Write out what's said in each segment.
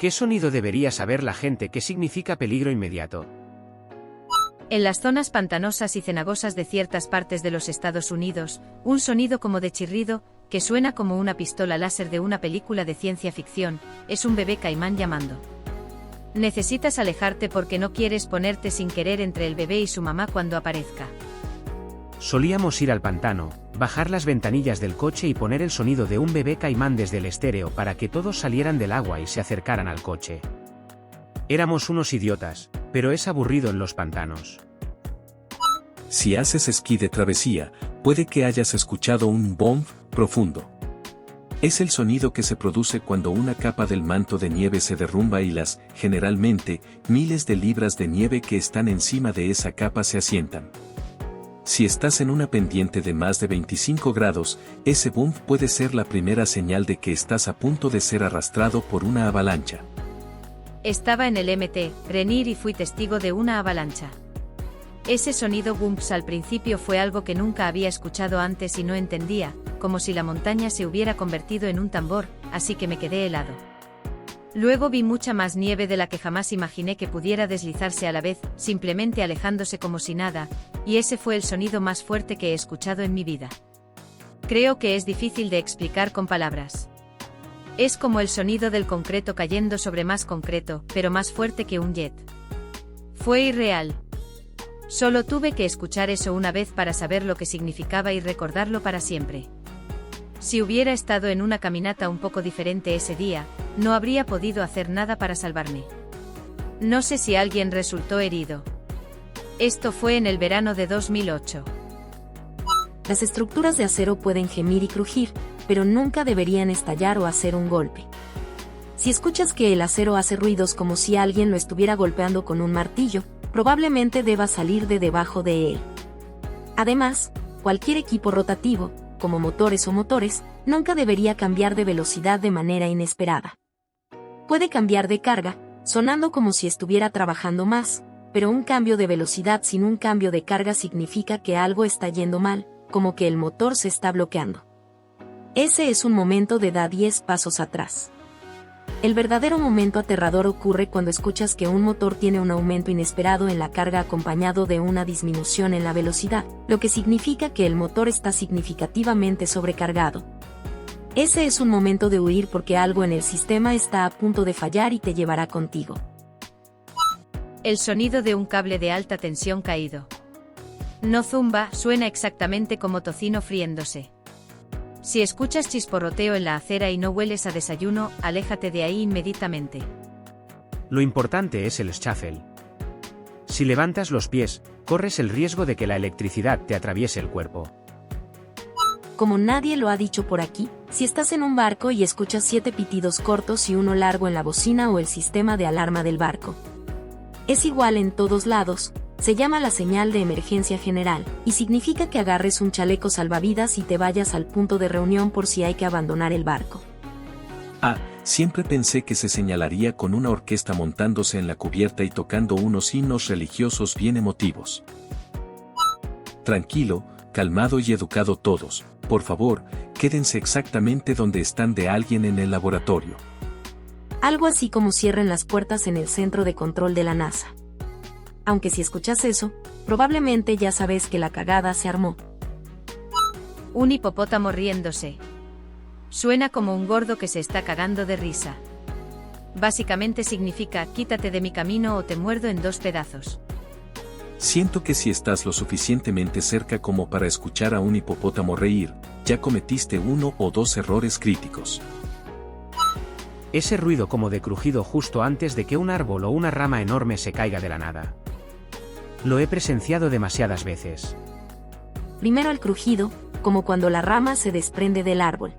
¿Qué sonido debería saber la gente que significa peligro inmediato? En las zonas pantanosas y cenagosas de ciertas partes de los Estados Unidos, un sonido como de chirrido, que suena como una pistola láser de una película de ciencia ficción, es un bebé caimán llamando. Necesitas alejarte porque no quieres ponerte sin querer entre el bebé y su mamá cuando aparezca. Solíamos ir al pantano, bajar las ventanillas del coche y poner el sonido de un bebé caimán desde el estéreo para que todos salieran del agua y se acercaran al coche. Éramos unos idiotas, pero es aburrido en los pantanos. Si haces esquí de travesía, puede que hayas escuchado un bomb profundo. Es el sonido que se produce cuando una capa del manto de nieve se derrumba y las, generalmente, miles de libras de nieve que están encima de esa capa se asientan. Si estás en una pendiente de más de 25 grados, ese boom puede ser la primera señal de que estás a punto de ser arrastrado por una avalancha. Estaba en el Mt. Rainier y fui testigo de una avalancha. Ese sonido bumps al principio fue algo que nunca había escuchado antes y no entendía, como si la montaña se hubiera convertido en un tambor, así que me quedé helado. Luego vi mucha más nieve de la que jamás imaginé que pudiera deslizarse a la vez, simplemente alejándose como si nada, y ese fue el sonido más fuerte que he escuchado en mi vida. Creo que es difícil de explicar con palabras. Es como el sonido del concreto cayendo sobre más concreto, pero más fuerte que un jet. Fue irreal. Solo tuve que escuchar eso una vez para saber lo que significaba y recordarlo para siempre. Si hubiera estado en una caminata un poco diferente ese día, no habría podido hacer nada para salvarme. No sé si alguien resultó herido. Esto fue en el verano de 2008. Las estructuras de acero pueden gemir y crujir, pero nunca deberían estallar o hacer un golpe. Si escuchas que el acero hace ruidos como si alguien lo estuviera golpeando con un martillo, probablemente deba salir de debajo de él. Además, cualquier equipo rotativo, como motores o motores, nunca debería cambiar de velocidad de manera inesperada. Puede cambiar de carga, sonando como si estuviera trabajando más, pero un cambio de velocidad sin un cambio de carga significa que algo está yendo mal, como que el motor se está bloqueando. Ese es un momento de da 10 pasos atrás. El verdadero momento aterrador ocurre cuando escuchas que un motor tiene un aumento inesperado en la carga acompañado de una disminución en la velocidad, lo que significa que el motor está significativamente sobrecargado. Ese es un momento de huir porque algo en el sistema está a punto de fallar y te llevará contigo. El sonido de un cable de alta tensión caído. No zumba, suena exactamente como tocino friéndose. Si escuchas chisporroteo en la acera y no hueles a desayuno, aléjate de ahí inmediatamente. Lo importante es el shuffle. Si levantas los pies, corres el riesgo de que la electricidad te atraviese el cuerpo. Como nadie lo ha dicho por aquí, si estás en un barco y escuchas 7 pitidos cortos y uno largo en la bocina o el sistema de alarma del barco. Es igual en todos lados. Se llama la señal de emergencia general, y significa que agarres un chaleco salvavidas y te vayas al punto de reunión por si hay que abandonar el barco. Siempre pensé que se señalaría con una orquesta montándose en la cubierta y tocando unos himnos religiosos bien emotivos. Tranquilo, calmado y educado todos, por favor, quédense exactamente donde están de alguien en el laboratorio. Algo así como cierren las puertas en el centro de control de la NASA. Aunque si escuchas eso, probablemente ya sabes que la cagada se armó. Un hipopótamo riéndose. Suena como un gordo que se está cagando de risa. Básicamente significa, quítate de mi camino o te muerdo en 2 pedazos. Siento que si estás lo suficientemente cerca como para escuchar a un hipopótamo reír, ya cometiste 1 o 2 errores críticos. Ese ruido como de crujido justo antes de que un árbol o una rama enorme se caiga de la nada. Lo he presenciado demasiadas veces. Primero el crujido, como cuando la rama se desprende del árbol.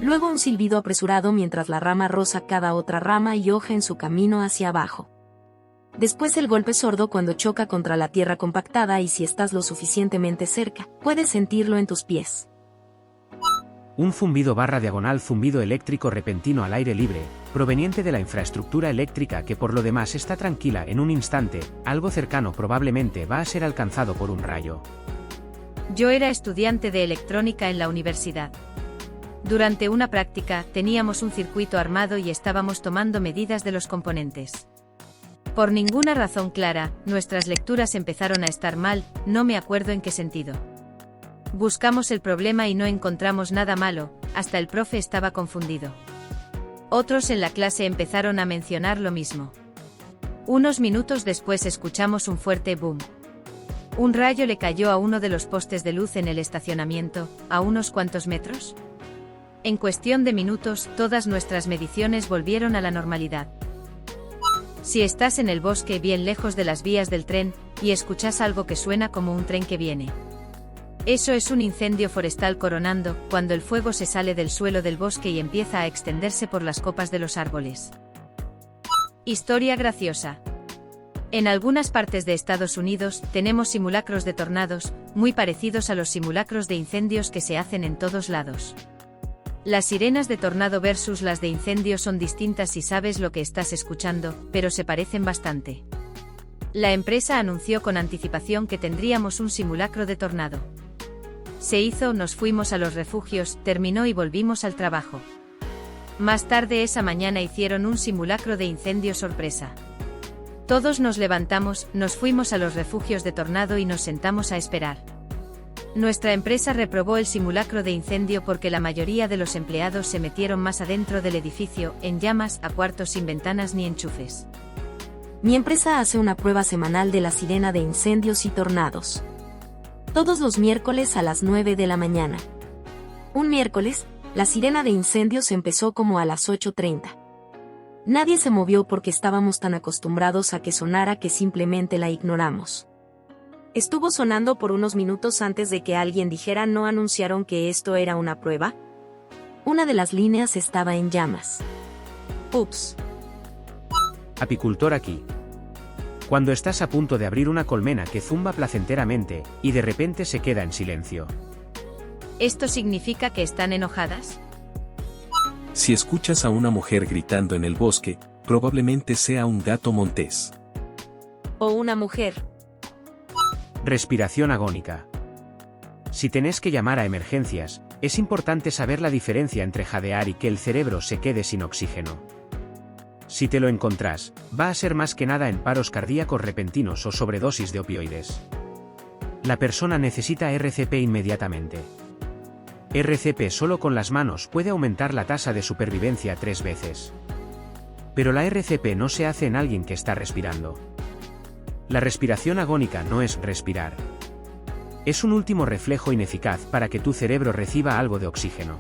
Luego un silbido apresurado mientras la rama roza cada otra rama y hoja en su camino hacia abajo. Después el golpe sordo cuando choca contra la tierra compactada y si estás lo suficientemente cerca, puedes sentirlo en tus pies. Un zumbido / zumbido eléctrico repentino al aire libre, proveniente de la infraestructura eléctrica que por lo demás está tranquila en un instante, algo cercano probablemente va a ser alcanzado por un rayo. Yo era estudiante de electrónica en la universidad. Durante una práctica, teníamos un circuito armado y estábamos tomando medidas de los componentes. Por ninguna razón clara, nuestras lecturas empezaron a estar mal, no me acuerdo en qué sentido. Buscamos el problema y no encontramos nada malo, hasta el profe estaba confundido. Otros en la clase empezaron a mencionar lo mismo. Unos minutos después escuchamos un fuerte boom. Un rayo le cayó a uno de los postes de luz en el estacionamiento, a unos cuantos metros. En cuestión de minutos, todas nuestras mediciones volvieron a la normalidad. Si estás en el bosque bien lejos de las vías del tren, y escuchas algo que suena como un tren que viene. Eso es un incendio forestal coronando, cuando el fuego se sale del suelo del bosque y empieza a extenderse por las copas de los árboles. Historia graciosa. En algunas partes de Estados Unidos, tenemos simulacros de tornados, muy parecidos a los simulacros de incendios que se hacen en todos lados. Las sirenas de tornado versus las de incendio son distintas si sabes lo que estás escuchando, pero se parecen bastante. La empresa anunció con anticipación que tendríamos un simulacro de tornado. Se hizo, nos fuimos a los refugios, terminó y volvimos al trabajo. Más tarde esa mañana hicieron un simulacro de incendio sorpresa. Todos nos levantamos, nos fuimos a los refugios de tornado y nos sentamos a esperar. Nuestra empresa reprobó el simulacro de incendio porque la mayoría de los empleados se metieron más adentro del edificio, en llamas, a cuartos sin ventanas ni enchufes. Mi empresa hace una prueba semanal de la sirena de incendios y tornados. Todos los miércoles a las 9 de la mañana. Un miércoles, la sirena de incendios empezó como a las 8:30. Nadie se movió porque estábamos tan acostumbrados a que sonara que simplemente la ignoramos. Estuvo sonando por unos minutos antes de que alguien dijera ¿no anunciaron que esto era una prueba? Una de las líneas estaba en llamas. Ups. Apicultor aquí. Cuando estás a punto de abrir una colmena que zumba placenteramente, y de repente se queda en silencio. ¿Esto significa que están enojadas? Si escuchas a una mujer gritando en el bosque, probablemente sea un gato montés. O una mujer. Respiración agónica. Si tenés que llamar a emergencias, es importante saber la diferencia entre jadear y que el cerebro se quede sin oxígeno. Si te lo encontrás, va a ser más que nada en paros cardíacos repentinos o sobredosis de opioides. La persona necesita RCP inmediatamente. RCP solo con las manos puede aumentar la tasa de supervivencia 3 veces. Pero la RCP no se hace en alguien que está respirando. La respiración agónica no es respirar. Es un último reflejo ineficaz para que tu cerebro reciba algo de oxígeno.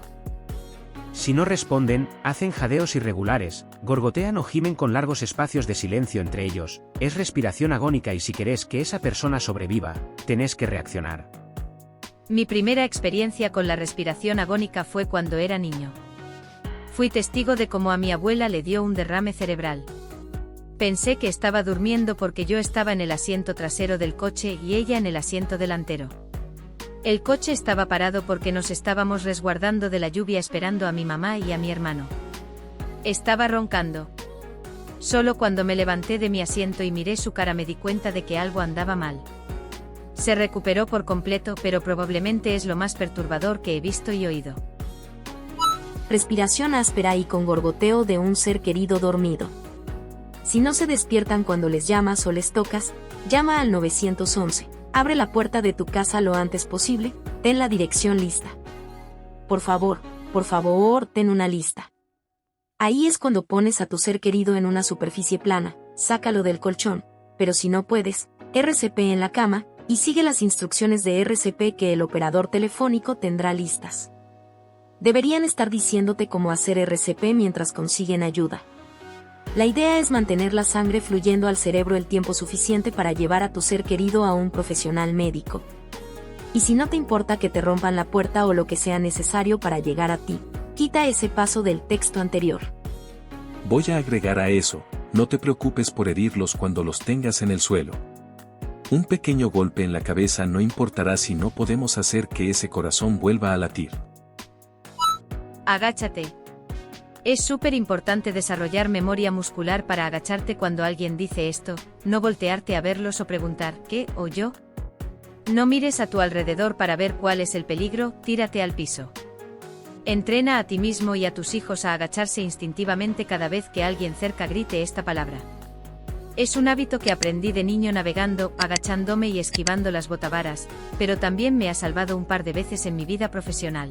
Si no responden, hacen jadeos irregulares, gorgotean o gimen con largos espacios de silencio entre ellos, es respiración agónica y si querés que esa persona sobreviva, tenés que reaccionar. Mi primera experiencia con la respiración agónica fue cuando era niño. Fui testigo de cómo a mi abuela le dio un derrame cerebral. Pensé que estaba durmiendo porque yo estaba en el asiento trasero del coche y ella en el asiento delantero. El coche estaba parado porque nos estábamos resguardando de la lluvia esperando a mi mamá y a mi hermano. Estaba roncando. Solo cuando me levanté de mi asiento y miré su cara me di cuenta de que algo andaba mal. Se recuperó por completo, pero probablemente es lo más perturbador que he visto y oído. Respiración áspera y con gorgoteo de un ser querido dormido. Si no se despiertan cuando les llamas o les tocas, llama al 911. Abre la puerta de tu casa lo antes posible, ten la dirección lista. Por favor, ten una lista. Ahí es cuando pones a tu ser querido en una superficie plana, sácalo del colchón, pero si no puedes, RCP en la cama, y sigue las instrucciones de RCP que el operador telefónico tendrá listas. Deberían estar diciéndote cómo hacer RCP mientras consiguen ayuda. La idea es mantener la sangre fluyendo al cerebro el tiempo suficiente para llevar a tu ser querido a un profesional médico. Y si no te importa que te rompan la puerta o lo que sea necesario para llegar a ti, quita ese paso del texto anterior. Voy a agregar a eso, no te preocupes por herirlos cuando los tengas en el suelo. Un pequeño golpe en la cabeza no importará si no podemos hacer que ese corazón vuelva a latir. Agáchate. Es súper importante desarrollar memoria muscular para agacharte cuando alguien dice esto, no voltearte a verlos o preguntar, ¿qué? ¿O yo? No mires a tu alrededor para ver cuál es el peligro, tírate al piso. Entrena a ti mismo y a tus hijos a agacharse instintivamente cada vez que alguien cerca grite esta palabra. Es un hábito que aprendí de niño navegando, agachándome y esquivando las botavaras, pero también me ha salvado un par de veces en mi vida profesional.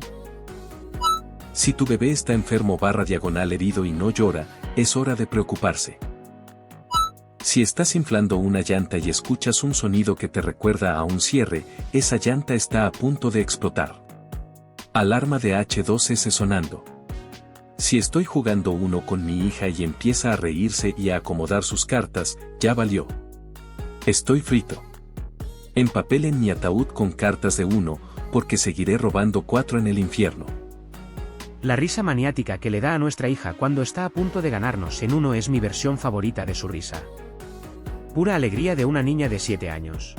Si tu bebé está enfermo / herido y no llora, es hora de preocuparse. Si estás inflando una llanta y escuchas un sonido que te recuerda a un cierre, esa llanta está a punto de explotar. Alarma de H2S sonando. Si estoy jugando uno con mi hija y empieza a reírse y a acomodar sus cartas, ya valió. Estoy frito. Empapelen mi ataúd con cartas de 1, porque seguiré robando 4 en el infierno. La risa maniática que le da a nuestra hija cuando está a punto de ganarnos en uno es mi versión favorita de su risa. Pura alegría de una niña de 7 años.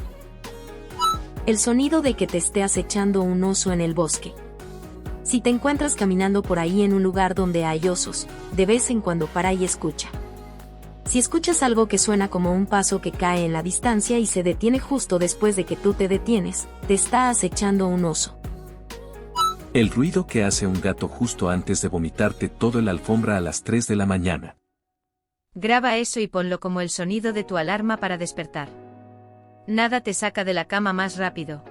El sonido de que te esté acechando un oso en el bosque. Si te encuentras caminando por ahí en un lugar donde hay osos, de vez en cuando para y escucha. Si escuchas algo que suena como un paso que cae en la distancia y se detiene justo después de que tú te detienes, te está acechando un oso. El ruido que hace un gato justo antes de vomitarte todo en la alfombra a las 3 de la mañana. Graba eso y ponlo como el sonido de tu alarma para despertar. Nada te saca de la cama más rápido.